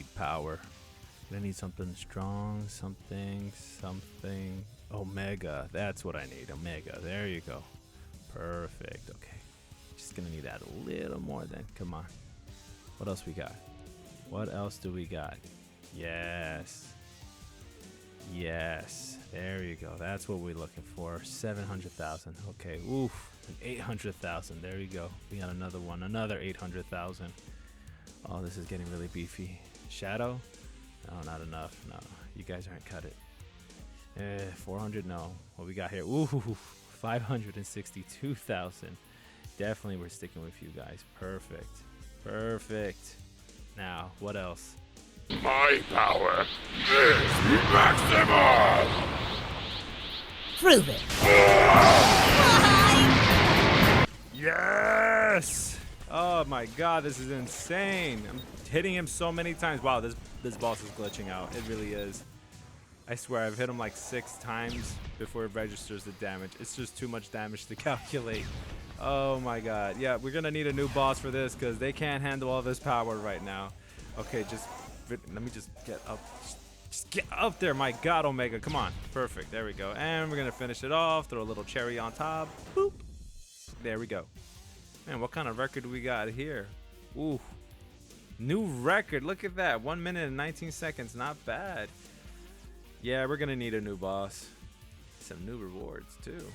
need power. I need something strong, something. Omega. That's what I need. Omega. There you go. Perfect. Okay. Just gonna need that a little more then. Come on. What else we got? What else do we got? Yes. Yes. There you go. That's what we're looking for. 700,000. Okay. Oof. 800,000. There you go. We got another one. Another 800,000. Oh, this is getting really beefy. Shadow? No, not enough. No, you guys aren't cut it. 400. No. What we got here? Ooh, 562,000. Definitely, we're sticking with you guys. Perfect. Perfect. Now, what else? My power is maximum! Prove it. Yes! Oh my god, this is insane. I'm hitting him so many times. Wow, this boss is glitching out. It really is. I swear, I've hit him like 6 times before it registers the damage. It's just too much damage to calculate. Oh my god. Yeah, we're gonna need a new boss for this because they can't handle all this power right now. Okay, let me just get up. Just get up there. My god, Omega. Come on. Perfect. There we go. And we're gonna finish it off. Throw a little cherry on top. Boop. There we go. Man, what kind of record do we got here? Ooh. New record. Look at that. 1 minute and 19 seconds. Not bad. Yeah, we're gonna need a new boss. Some new rewards too.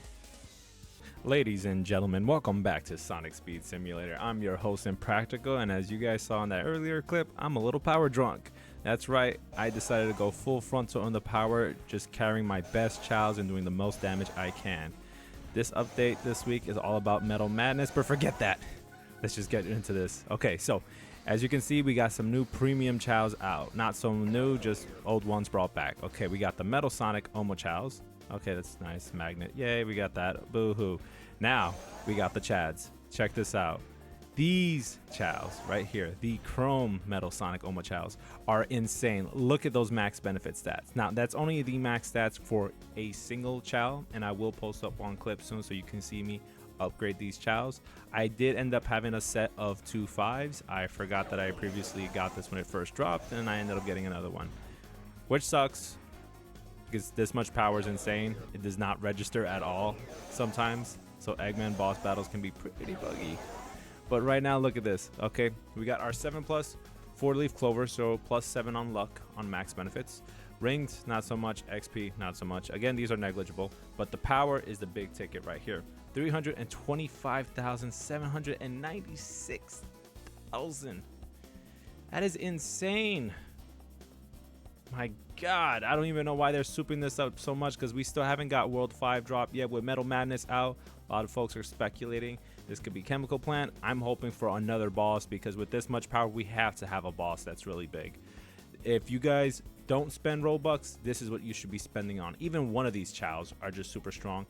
Ladies and gentlemen, welcome back to Sonic Speed Simulator. I'm your host Impractical, and as you guys saw in that earlier clip, I'm a little power drunk. That's right, I decided to go full frontal on the power, just carrying my best Chaos and doing the most damage I can. This update this week is all about Metal Madness, but forget that. Let's just get into this. Okay, so as you can see, we got some new premium Chaos out. Not so new, just old ones brought back. Okay, we got the Metal Sonic Omo Chaos. Okay, that's nice. Magnet. Yay, we got that. Boo-hoo. Now, we got the Chads. Check this out. These Chaos right here, the Chrome Metal Sonic Omo Chaos, are insane. Look at those max benefit stats. Now, that's only the max stats for a single Chao, and I will post up one clip soon so you can see me upgrade these Chaos. I did end up having a set of 2 5s. I forgot that I previously got this when it first dropped, and I ended up getting another one, which sucks because this much power is insane. It does not register at all sometimes, so Eggman boss battles can be pretty buggy. But right now, look at this. Okay, we got our 7+ 4-leaf clover, so +7 on luck on max benefits. Rings, not so much. XP, not so much. Again, these are negligible, but the power is the big ticket right here. 325,796,000. That is insane. My god, I don't even know why they're souping this up so much because we still haven't got World 5 drop yet. With Metal Madness out, a lot of folks are speculating this could be Chemical Plant. I'm hoping for another boss because with this much power, we have to have a boss that's really big. If you guys don't spend Robux, this is what you should be spending on. Even one of these Chaos are just super strong.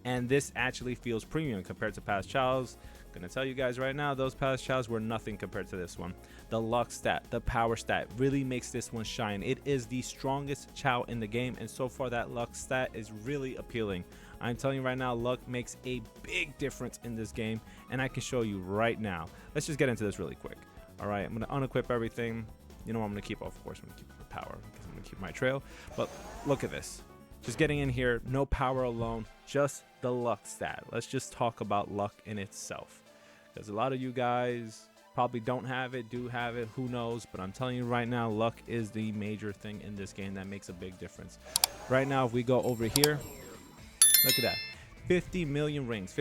And this actually feels premium compared to past Chaos. Gonna tell you guys right now, those past Chaos were nothing compared to this one. The luck stat, the power stat really makes this one shine. It is the strongest Chao in the game, and so far that luck stat is really appealing. I'm telling you right now, luck makes a big difference in this game, and I can show you right now. Let's just get into this really quick. All right, I'm gonna unequip everything. You know what I'm gonna keep? Of course, I'm gonna keep the power because I'm gonna keep my trail. But look at this. Just getting in here, no power alone, just the luck stat. Let's just talk about luck in itself, because a lot of you guys probably don't have it, do have it, who knows, but I'm telling you right now, luck is the major thing in this game that makes a big difference. Right now, if we go over here, look at that, 50 million rings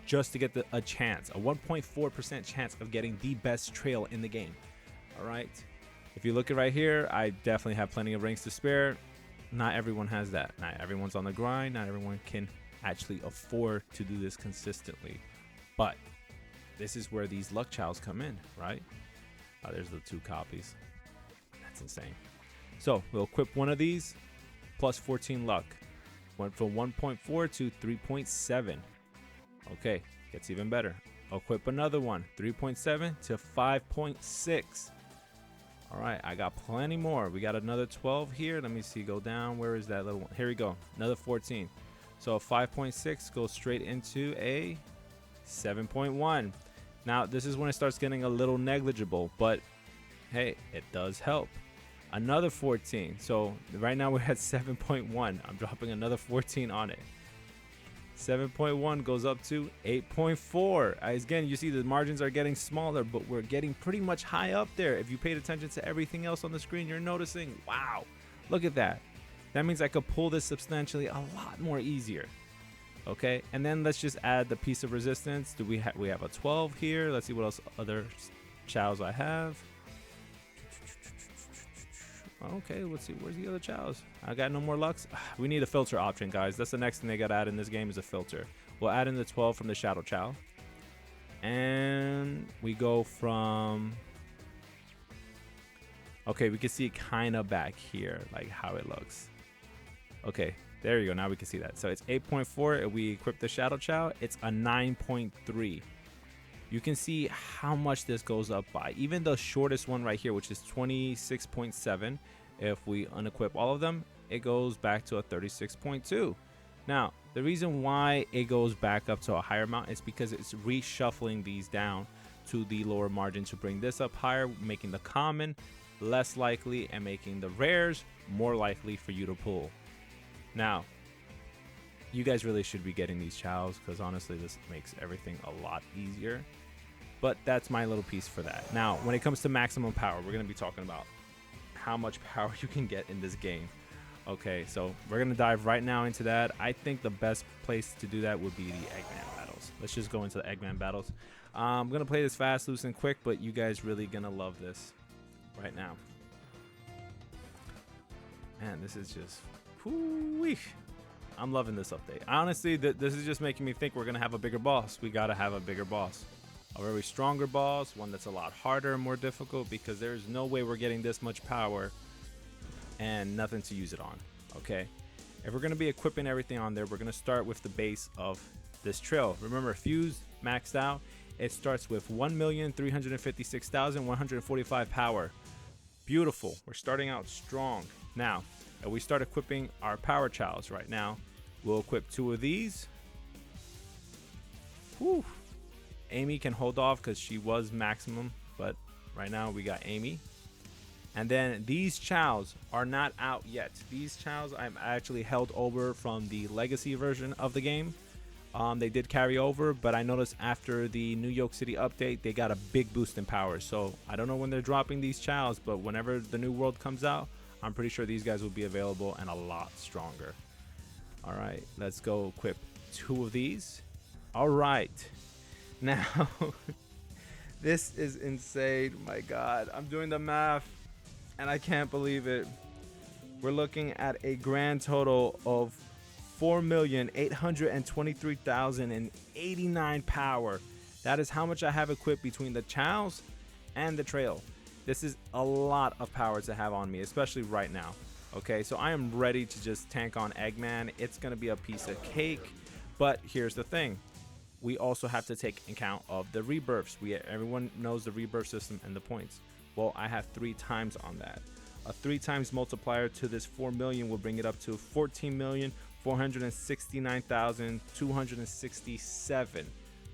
just to get a chance, a 1.4% chance of getting the best trail in the game. All right, if you look at right here, I definitely have plenty of rings to spare. Not everyone has that. Not everyone's on the grind. Not everyone can actually afford to do this consistently. But this is where these luck Chaos come in, right? There's the 2 copies. That's insane. So we'll equip one of these, plus 14 luck. Went from 1.4 to 3.7. Okay, gets even better. Equip another one, 3.7 to 5.6. All right, I got plenty more. We got another 12 here. Let me see, go down. Where is that little one? Here we go, another 14. So 5.6 goes straight into a 7.1. Now, this is when it starts getting a little negligible, but Hey, it does help. Another 14. So right now we're at 7.1. I'm dropping another 14 on it. 7.1 goes up to 8.4. Again, you see the margins are getting smaller, but we're getting pretty much high up there. If you paid attention to everything else on the screen, you're noticing, wow, look at that. That means I could pull this substantially a lot more easier. Okay, and then let's just add the piece of resistance. We have a 12 here. Let's see what else other chows I have. Okay, let's see. Where's the other chows? I got no more Lux. We need a filter option, guys. That's the next thing they got to add in this game is a filter. We'll add in the 12 from the Shadow Chow. And we go from... Okay, we can see it kind of back here, like how it looks. Okay, there you go. Now we can see that. So it's 8.4. We equip the Shadow Chow. It's a 9.3. You can see how much this goes up by. Even the shortest one right here, which is 26.7, if we unequip all of them, it goes back to a 36.2. Now, the reason why it goes back up to a higher amount is because it's reshuffling these down to the lower margin to bring this up higher, making the common less likely and making the rares more likely for you to pull. Now, you guys really should be getting these chows because honestly this makes everything a lot easier, but that's my little piece for that. Now when it comes to maximum power, we're going to be talking about how much power you can get in this game. Okay, so we're going to dive right now into that. I think the best place to do that would be the Eggman battles. Let's just go into the Eggman battles. I'm going to play this fast, loose, and quick, but you guys really going to love this right now. Man, this is just whoo-wee. I'm loving this update. Honestly, this is just making me think we're going to have a bigger boss. We got to have a bigger boss. A very stronger boss, one that's a lot harder and more difficult, because there's no way we're getting this much power and nothing to use it on. Okay? If we're going to be equipping everything on there, we're going to start with the base of this trail. Remember, Fuse maxed out. It starts with 1,356,145 power. Beautiful. We're starting out strong. Now, if we start equipping our power chows right now, we'll equip 2 of these. Whew. Amy can hold off because she was maximum, but right now we got Amy. And then these chows are not out yet. These chows I'm actually held over from the legacy version of the game. They did carry over, but I noticed after the New York City update, they got a big boost in power. So I don't know when they're dropping these chows, but whenever the new world comes out, I'm pretty sure these guys will be available and a lot stronger. All right, let's go equip 2 of these. All right, now this is insane. My God, I'm doing the math and I can't believe it. We're looking at a grand total of 4,823,089 power. That is how much I have equipped between the chows and the trail. This is a lot of power to have on me, especially right now. Okay, so I am ready to just tank on Eggman. It's going to be a piece of cake. But here's the thing. We also have to take account of the rebirths. Everyone knows the rebirth system and the points. Well, I have 3 times on that. A 3 times multiplier to this 4 million will bring it up to 14,469,267.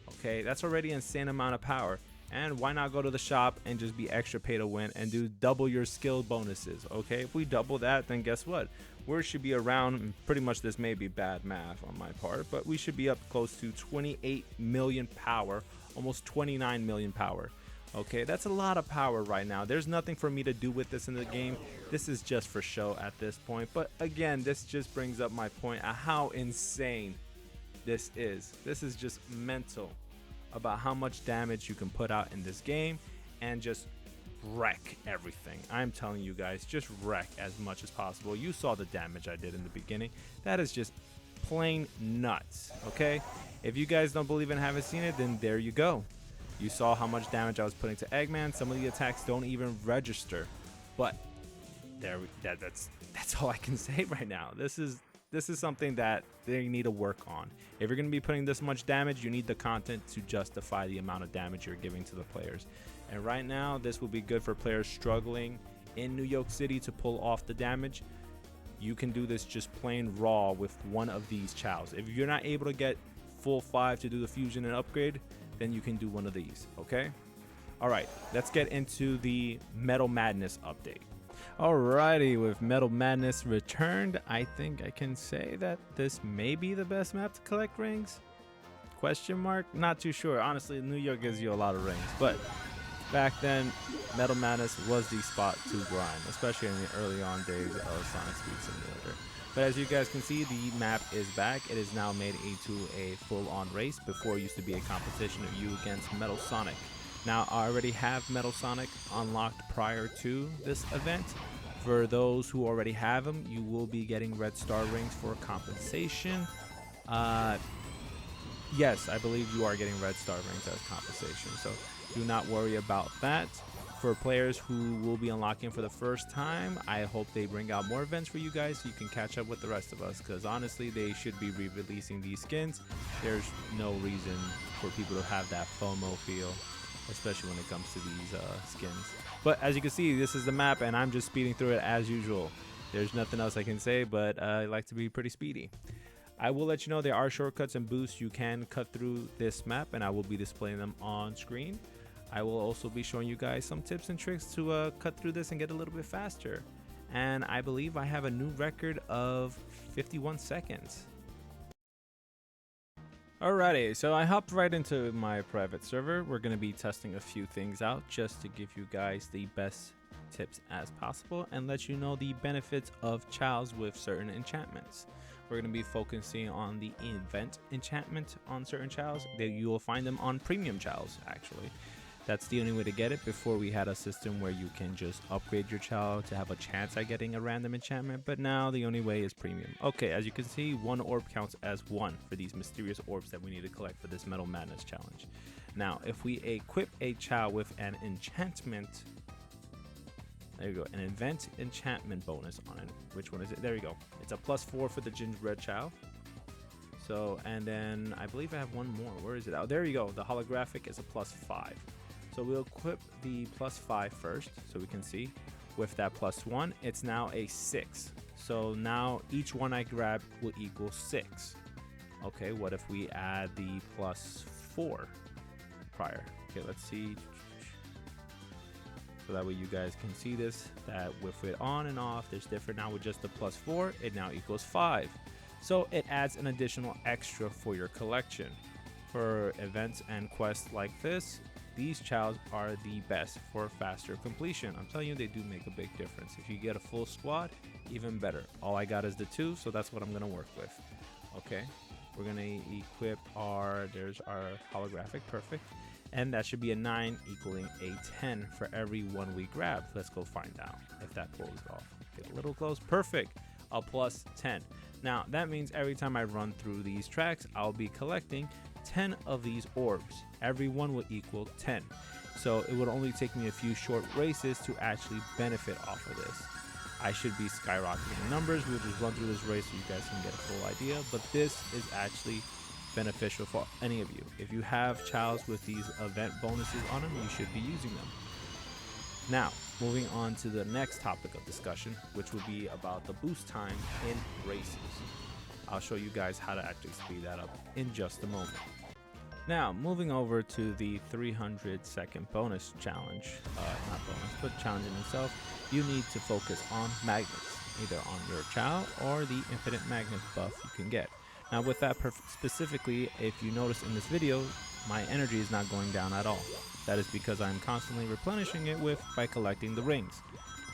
Okay, that's already an insane amount of power. And why not go to the shop and just be extra pay to win and do double your skill bonuses? Okay, if we double that, then guess what? We should be around, pretty much this may be bad math on my part, but we should be up close to 28 million power, almost 29 million power. Okay, that's a lot of power right now. There's nothing for me to do with this in the game. This is just for show at this point. But again, this just brings up my point of how insane this is. This is just mental about how much damage you can put out in this game and just wreck everything. I'm telling you guys, just wreck as much as possible. You saw the damage I did in the beginning. That is just plain nuts. Okay, if you guys don't believe and haven't seen it, then there you go. You saw how much damage I was putting to Eggman. Some of the attacks don't even register, but that's all I can say right now. This is something that they need to work on. If you're going to be putting this much damage, you need the content to justify the amount of damage you're giving to the players. And right now, this will be good for players struggling in New York City to pull off the damage. You can do this just plain raw with one of these chows. If you're not able to get full 5 to do the fusion and upgrade, then you can do one of these, okay? All right, let's get into the Metal Madness update. Alrighty, with Metal Madness returned, I think I can say that this may be the best map to collect rings? Question mark? Not too sure. Honestly, New York gives you a lot of rings, but back then, Metal Madness was the spot to grind, especially in the early on days of Sonic Speed Simulator. But as you guys can see, the map is back. It is now made into a full-on race. Before, it used to be a competition of you against Metal Sonic. Now, I already have Metal Sonic unlocked prior to this event. For those who already have them, you will be getting red star rings for compensation. Yes, I believe you are getting red star rings as compensation, so do not worry about that. For players who will be unlocking for the first time, I hope they bring out more events for you guys so you can catch up with the rest of us, because honestly, they should be re-releasing these skins. There's no reason for people to have that FOMO feel, especially when it comes to these skins. But as you can see, this is the map, and I'm just speeding through it as usual. There's nothing else I can say, but I like to be pretty speedy. I will let you know there are shortcuts and boosts you can cut through this map, and I will be displaying them on screen. I will also be showing you guys some tips and tricks to cut through this and get a little bit faster. And I believe I have a new record of 51 seconds. Alrighty, so I hopped right into my private server. We're going to be testing a few things out just to give you guys the best tips as possible and let you know the benefits of Chaos with certain enchantments. We're going to be focusing on the event enchantment on certain Chaos. You will find them on premium Chaos, actually. That's the only way to get it. Before, we had a system where you can just upgrade your Chao to have a chance at getting a random enchantment, but now the only way is premium. Okay, as you can see, one orb counts as one for these mysterious orbs that we need to collect for this Metal Madness challenge. Now, if we equip a Chao with an enchantment, there you go, an event enchantment bonus on it. Which one is it? There you go. It's a +4 for the gingerbread Chao. So, and then I believe I have one more. Where is it? Oh, there you go. The holographic is a +5. So we'll equip the +5 first, so we can see. With that +1, it's now a 6. So now each one I grab will equal 6. Okay, what if we add the +4 prior? Okay, let's see. So that way you guys can see this, that with it on and off, there's different. Now with just the +4, it now equals 5. So it adds an additional extra for your collection. For events and quests like this, these Chaos are the best for faster completion. I'm telling you, they do make a big difference. If you get a full squad, even better. All I got is the 2, so that's what I'm gonna work with. Okay, we're gonna equip there's our holographic, perfect. And that should be a 9 equaling a 10 for every one we grab. Let's go find out if that pulls off. Get a little close, perfect, a +10. Now that means every time I run through these tracks, I'll be collecting 10 of these orbs. Every one will equal 10. So it would only take me a few short races to actually benefit off of this. I should be skyrocketing numbers. We'll just run through this race so you guys can get a full idea. But this is actually beneficial for any of you. If you have Chaos with these event bonuses on them, you should be using them. Now, moving on to the next topic of discussion, which will be about the boost time in races. I'll show you guys how to actually speed that up in just a moment. Now, moving over to the 300-second bonus challenge, not bonus, but challenge in itself, you need to focus on magnets, either on your Chao or the infinite magnet buff you can get. Now, with that specifically, if you notice in this video, my energy is not going down at all. That is because I'm constantly replenishing it by collecting the rings.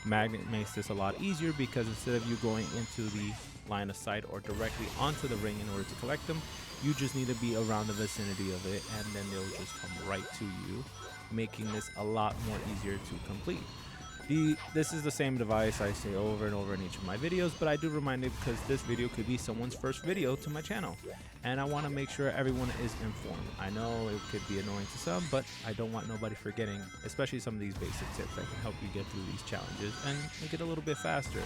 Magnet makes this a lot easier because instead of you going into the line of sight or directly onto the ring in order to collect them, you just need to be around the vicinity of it, and then they'll just come right to you, making this a lot more easier to complete. This is the same device I say over and over in each of my videos, but I do remind it because this video could be someone's first video to my channel, and I want to make sure everyone is informed. I know it could be annoying to some, but I don't want nobody forgetting, especially some of these basic tips that can help you get through these challenges and make it a little bit faster.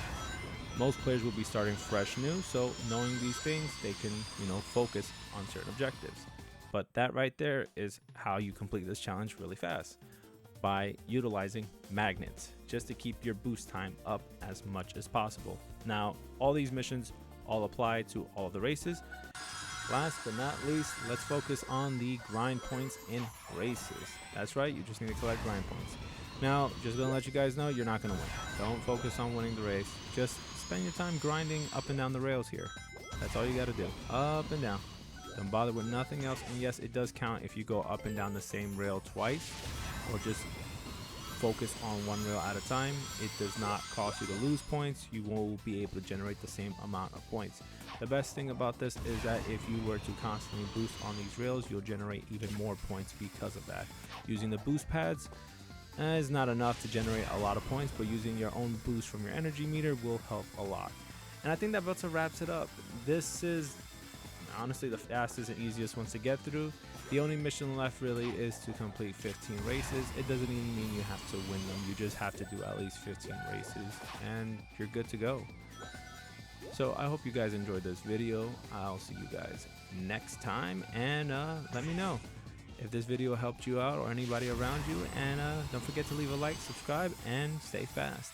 Most players will be starting fresh new, so knowing these things, they can, focus on certain objectives. But that right there is how you complete this challenge really fast, by utilizing magnets, just to keep your boost time up as much as possible. Now, all these missions all apply to all the races. Last but not least, let's focus on the grind points in races. That's right, you just need to collect grind points. Now, just gonna let you guys know, you're not gonna win. Don't focus on winning the race. Just spend your time grinding up and down the rails here. That's all you gotta do, up and down. Don't bother with nothing else. And yes, it does count if you go up and down the same rail twice, or just focus on one rail at a time. It does not cause you to lose points. You will be able to generate the same amount of points. The best thing about this is that if you were to constantly boost on these rails, you'll generate even more points because of that. Using the boost pads is not enough to generate a lot of points, but using your own boost from your energy meter will help a lot. And I think that about wraps it up. This is honestly the fastest and easiest ones to get through. The only mission left really is to complete 15 races. It doesn't even mean you have to win them. You just have to do at least 15 races and you're good to go. So I hope you guys enjoyed this video. I'll see you guys next time, and let me know if this video helped you out or anybody around you, and don't forget to leave a like, subscribe, and stay fast.